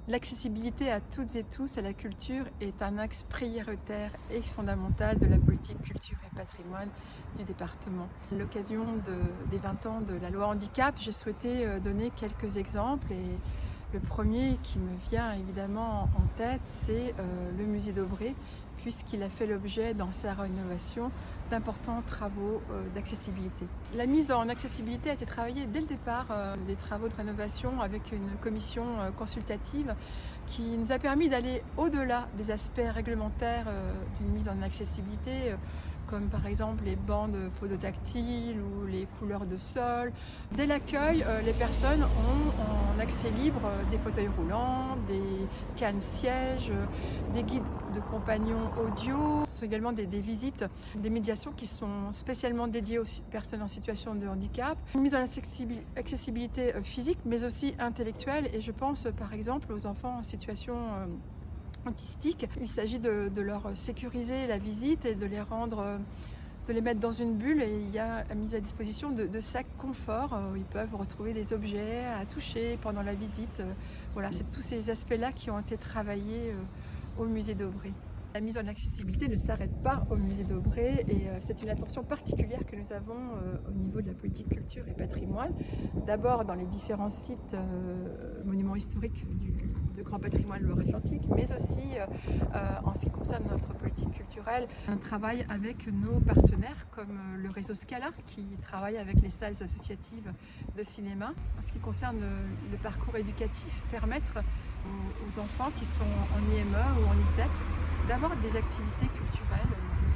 L'accessibilité à toutes et tous à la culture est un axe prioritaire et fondamental de la politique culture et patrimoine du département. À l'occasion des 20 ans de la loi handicap, j'ai souhaité donner quelques exemples et le premier qui me vient évidemment en tête, c'est le musée d'Aubray, puisqu'il a fait l'objet dans sa rénovation d'importants travaux d'accessibilité. La mise en accessibilité a été travaillée dès le départ des travaux de rénovation avec une commission consultative qui nous a permis d'aller au-delà des aspects réglementaires d'une mise en accessibilité, comme par exemple les bandes podotactiles ou les couleurs de sol. Dès l'accueil, les personnes ont en accès libre des fauteuils roulants, des cannes sièges, des guides de compagnons audio. Ce sont également des visites, des médiations qui sont spécialement dédiées aux personnes en situation de handicap. Une mise en accessibilité physique mais aussi intellectuelle, et je pense par exemple aux enfants en situation autistique. Il s'agit de leur sécuriser la visite et de les mettre dans une bulle, et il y a mise à disposition de sacs confort où ils peuvent retrouver des objets à toucher pendant la visite. Voilà, c'est tous ces aspects-là qui ont été travaillés au musée d'Aubray. La mise en accessibilité ne s'arrête pas au musée d'Aubray, et c'est une attention particulière que nous avons au niveau de la politique culture et patrimoine. D'abord dans les différents sites monuments historiques de grand patrimoine Loire-Atlantique, mais aussi en ce qui concerne notre politique culturelle, un travail avec nos partenaires comme le réseau Scala qui travaille avec les salles associatives de cinéma. En ce qui concerne le parcours éducatif, permettre aux enfants qui sont en IME ou en ITEP d'avoir des activités culturelles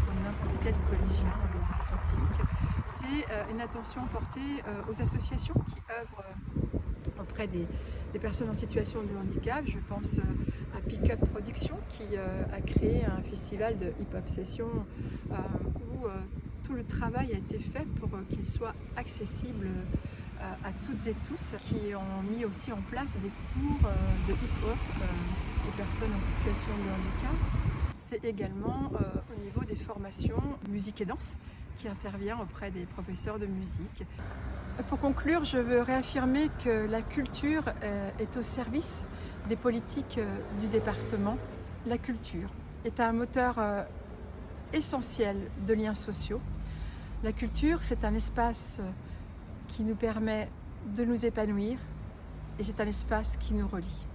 comme n'importe quel collégien de Loire-Atlantique. C'est une attention portée aux associations qui œuvrent auprès des personnes en situation de handicap. Je pense à Pick Up Production qui a créé un festival de hip-hop session où tout le travail a été fait pour qu'il soit accessible à toutes et tous, qui ont mis aussi en place des cours de hip-hop aux personnes en situation de handicap. C'est également au niveau des formations musique et danse qui intervient auprès des professeurs de musique. Pour conclure, je veux réaffirmer que la culture est au service des politiques du département. La culture est un moteur essentiel de liens sociaux. La culture, c'est un espace qui nous permet de nous épanouir, et c'est un espace qui nous relie.